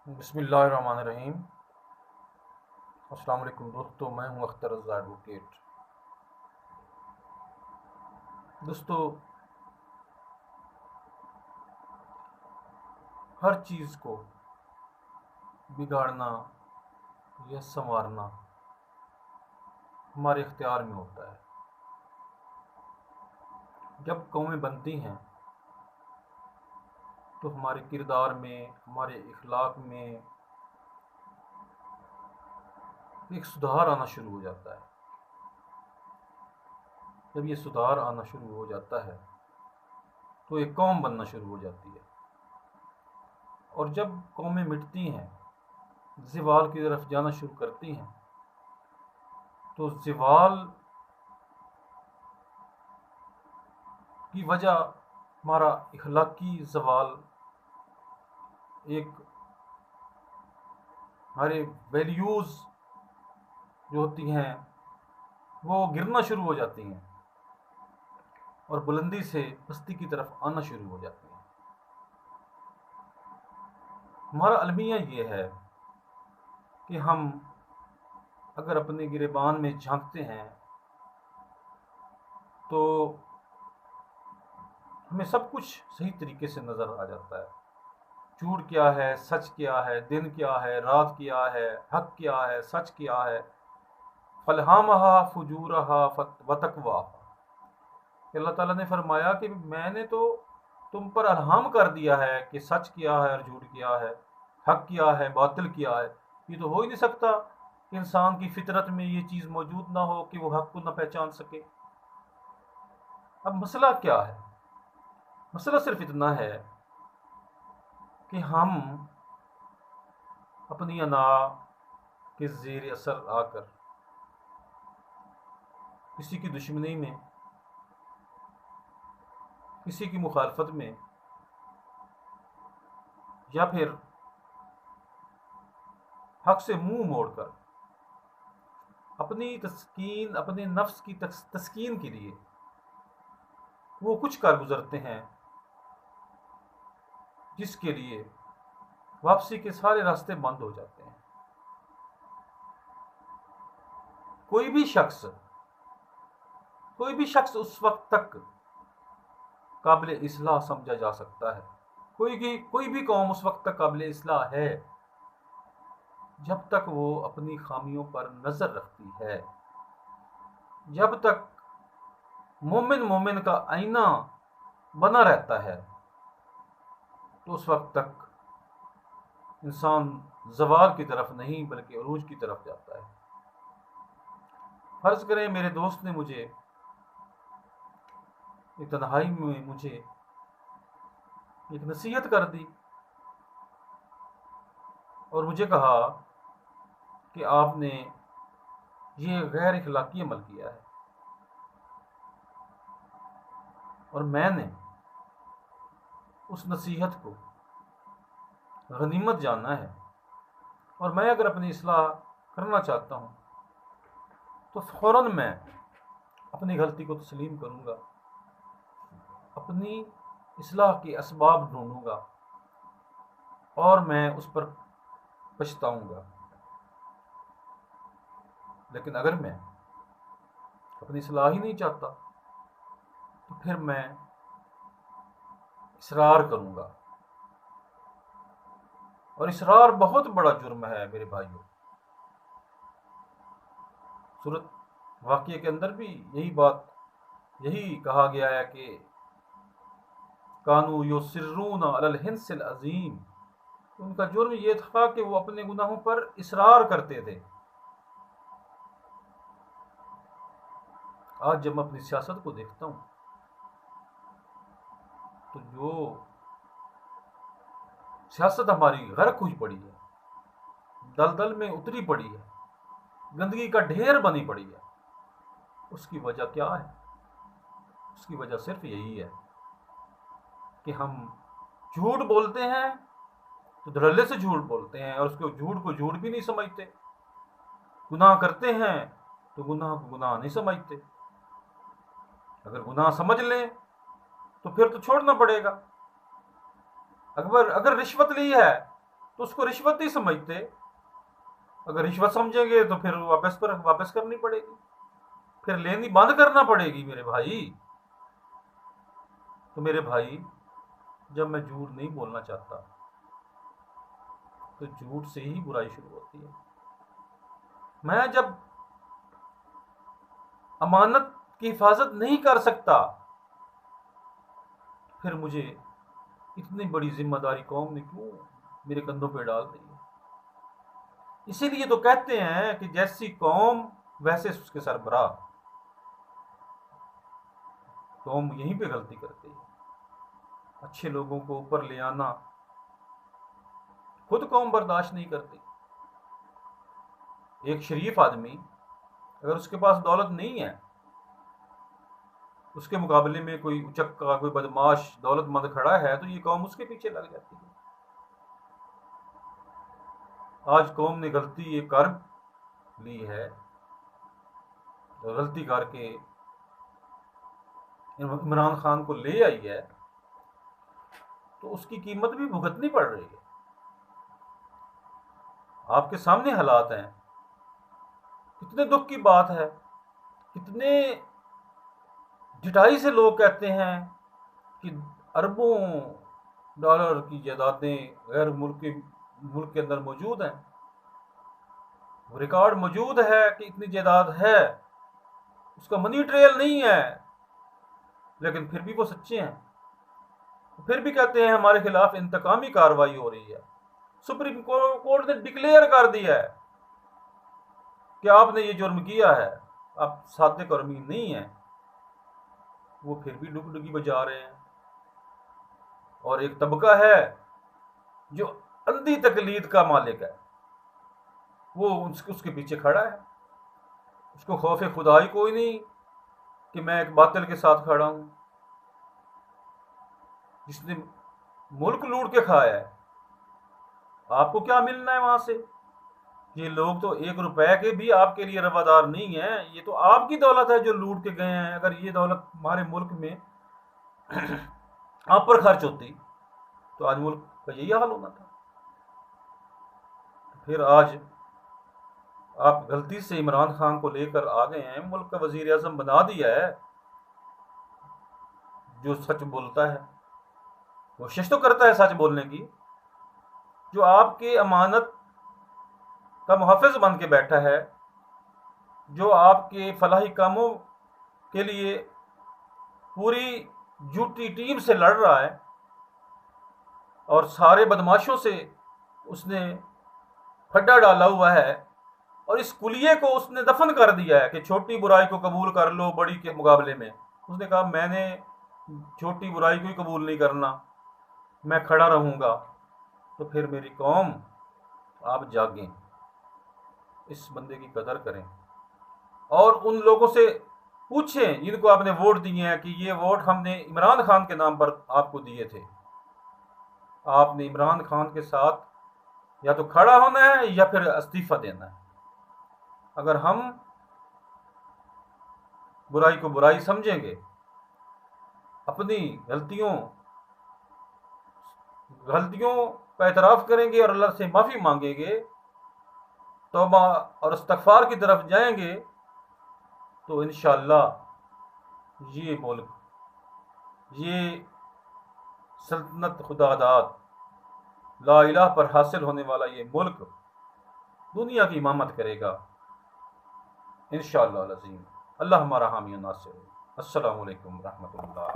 بسم اللہ الرحمن الرحیم۔ السلام علیکم دوستو، میں ہوں اختر رضا ایڈوکیٹ۔ دوستو، ہر چیز کو بگاڑنا یا سنوارنا ہمارے اختیار میں ہوتا ہے۔ جب قومیں بنتی ہیں تو ہمارے کردار میں، ہمارے اخلاق میں ایک سدھار آنا شروع ہو جاتا ہے۔ جب یہ سدھار آنا شروع ہو جاتا ہے تو ایک قوم بننا شروع ہو جاتی ہے، اور جب قومیں مٹتی ہیں، زوال کی طرف جانا شروع کرتی ہیں، تو زوال کی وجہ ہمارا اخلاقی زوال، ایک ہمارے ویلیوز جو ہوتی ہیں وہ گرنا شروع ہو جاتی ہیں اور بلندی سے پستی کی طرف آنا شروع ہو جاتی ہیں۔ ہمارا المیہ یہ ہے کہ ہم اگر اپنے گریبان میں جھانکتے ہیں تو ہمیں سب کچھ صحیح طریقے سے نظر آ جاتا ہے۔ جھوٹ کیا ہے، سچ کیا ہے، دن کیا ہے، رات کیا ہے، حق کیا ہے، سچ کیا ہے، فلہامہا فجورہا وتقواہا۔ کہ اللہ تعالیٰ نے فرمایا کہ میں نے تو تم پر الہام کر دیا ہے کہ سچ کیا ہے اور جھوٹ کیا ہے، حق کیا ہے، باطل کیا ہے۔ یہ تو ہو ہی نہیں سکتا کہ انسان کی فطرت میں یہ چیز موجود نہ ہو کہ وہ حق کو نہ پہچان سکے۔ اب مسئلہ کیا ہے؟ مسئلہ صرف اتنا ہے کہ ہم اپنی انا کے زیر اثر آ کر کسی کی دشمنی میں، کسی کی مخالفت میں، یا پھر حق سے منہ موڑ کر اپنی تسکین، اپنے نفس کی تسکین کے لیے وہ کچھ کر گزرتے ہیں جس کے لیے واپسی کے سارے راستے بند ہو جاتے ہیں۔ کوئی بھی شخص اس وقت تک قابل اصلاح سمجھا جا سکتا ہے، کوئی بھی قوم اس وقت تک قابل اصلاح ہے جب تک وہ اپنی خامیوں پر نظر رکھتی ہے، جب تک مومن کا آئینہ بنا رہتا ہے، تو اس وقت تک انسان زوال کی طرف نہیں بلکہ عروج کی طرف جاتا ہے۔ فرض کریں میرے دوست نے مجھے ایک تنہائی میں مجھے ایک نصیحت کر دی اور مجھے کہا کہ آپ نے یہ غیر اخلاقی عمل کیا ہے، اور میں نے اس نصیحت کو غنیمت جانا ہے، اور میں اگر اپنی اصلاح کرنا چاہتا ہوں تو فوراً میں اپنی غلطی کو تسلیم کروں گا، اپنی اصلاح کے اسباب ڈھونڈوں گا اور میں اس پر پچھتاؤں گا۔ لیکن اگر میں اپنی اصلاح ہی نہیں چاہتا تو پھر میں اصرار کروں گا، اور اصرار بہت بڑا جرم ہے میرے بھائیوں۔ سورۃ واقعہ کے اندر بھی یہی کہا گیا ہے کہ کانوا یصرون علی الحنث العظیم، ان کا جرم یہ تھا کہ وہ اپنے گناہوں پر اصرار کرتے تھے۔ آج جب میں اپنی سیاست کو دیکھتا ہوں تو جو سیاست ہماری غرق ہوئی پڑی ہے، دلدل میں اتری پڑی ہے، گندگی کا ڈھیر بنی پڑی ہے، اس کی وجہ کیا ہے؟ اس کی وجہ صرف یہی ہے کہ ہم جھوٹ بولتے ہیں تو دھڑلے سے جھوٹ بولتے ہیں، اور اس کو جھوٹ بھی نہیں سمجھتے۔ گناہ کرتے ہیں تو گناہ کو گناہ نہیں سمجھتے۔ اگر گناہ سمجھ لیں تو پھر تو چھوڑنا پڑے گا۔ اگر رشوت لی ہے تو اس کو رشوت نہیں سمجھتے. اگر رشوت سمجھیں گے تو پھر واپس کرنی پڑے گی، پھر لینی بند کرنا پڑے گی میرے بھائی. تو میرے بھائی، جب میں جھوٹ نہیں بولنا چاہتا تو جھوٹ سے ہی برائی شروع ہوتی ہے. میں جب امانت کی حفاظت نہیں کر سکتا، پھر مجھے اتنی بڑی ذمہ داری قوم نے کیوں میرے کندھوں پہ ڈال دی ہے؟ اسی لیے تو کہتے ہیں کہ جیسی قوم ویسے اس کے سربراہ. قوم یہیں پہ غلطی کرتی ہے. اچھے لوگوں کو اوپر لے آنا خود قوم برداشت نہیں کرتی. ایک شریف آدمی اگر اس کے پاس دولت نہیں ہے، اس کے مقابلے میں کوئی اچکا، کوئی بدماش دولت مند کھڑا ہے، تو یہ قوم اس کے پیچھے لگ جاتی ہے. آج قوم نے غلطی یہ کر لی ہے، غلطی کر کے عمران خان کو لے آئی ہے، تو اس کی قیمت بھی بھگتنی پڑ رہی ہے. آپ کے سامنے حالات ہیں. کتنے دکھ کی بات ہے، کتنے ڈٹائی سے لوگ کہتے ہیں کہ اربوں ڈالر کی جائیدادیں غیر ملک کے اندر موجود ہیں. وہ ریکارڈ موجود ہے کہ اتنی جائیداد ہے، اس کا منی ٹریل نہیں ہے، لیکن پھر بھی وہ سچے ہیں. پھر بھی کہتے ہیں ہمارے خلاف انتقامی کارروائی ہو رہی ہے. سپریم کورٹ نے ڈکلیئر کر دیا ہے کہ آپ نے یہ جرم کیا ہے، آپ صادق اور امین نہیں ہیں. وہ پھر بھی ڈگڈگی بجا رہے ہیں. اور ایک طبقہ ہے جو اندھی تقلید کا مالک ہے، وہ اس کے پیچھے کھڑا ہے. اس کو خوف خدائی کوئی نہیں کہ میں ایک باطل کے ساتھ کھڑا ہوں. جس نے ملک لوٹ کے کھایا ہے، آپ کو کیا ملنا ہے وہاں سے؟ یہ لوگ تو 1 روپے کے بھی آپ کے لیے روادار نہیں ہیں. یہ تو آپ کی دولت ہے جو لوٹ کے گئے ہیں. اگر یہ دولت ہمارے ملک میں آپ پر خرچ ہوتی تو آج ملک کا یہی حال ہونا تھا. پھر آج آپ غلطی سے عمران خان کو لے کر آ گئے ہیں، ملک کا وزیر اعظم بنا دیا ہے. جو سچ بولتا ہے، کوشش تو کرتا ہے سچ بولنے کی، جو آپ کے امانت کا محافظ بن کے بیٹھا ہے، جو آپ کے فلاحی کاموں کے لیے پوری جھوٹی ٹیم سے لڑ رہا ہے، اور سارے بدماشوں سے اس نے پھڈا ڈالا ہوا ہے، اور اس کلیے کو اس نے دفن کر دیا ہے کہ چھوٹی برائی کو قبول کر لو بڑی کے مقابلے میں. اس نے کہا میں نے چھوٹی برائی کو ہی قبول نہیں کرنا، میں کھڑا رہوں گا. تو پھر میری قوم، آپ جاگیں، اس بندے کی قدر کریں، اور ان لوگوں سے پوچھیں جن کو آپ نے ووٹ دیے ہیں کہ یہ ووٹ ہم نے عمران خان کے نام پر آپ کو دیے تھے. آپ نے عمران خان کے ساتھ یا تو کھڑا ہونا ہے یا پھر استعفیٰ دینا ہے. اگر ہم برائی کو برائی سمجھیں گے، اپنی غلطیوں کا اعتراف کریں گے اور اللہ سے معافی مانگیں گے، توبہ اور استغفار کی طرف جائیں گے، تو انشاءاللہ یہ ملک، یہ سلطنت خدا داد لا الہ پر حاصل ہونے والا یہ ملک دنیا کی امامت کرے گا انشاءاللہ العظیم. اللہ ہمارا حامی و ناصر. السلام علیکم ورحمۃ اللہ.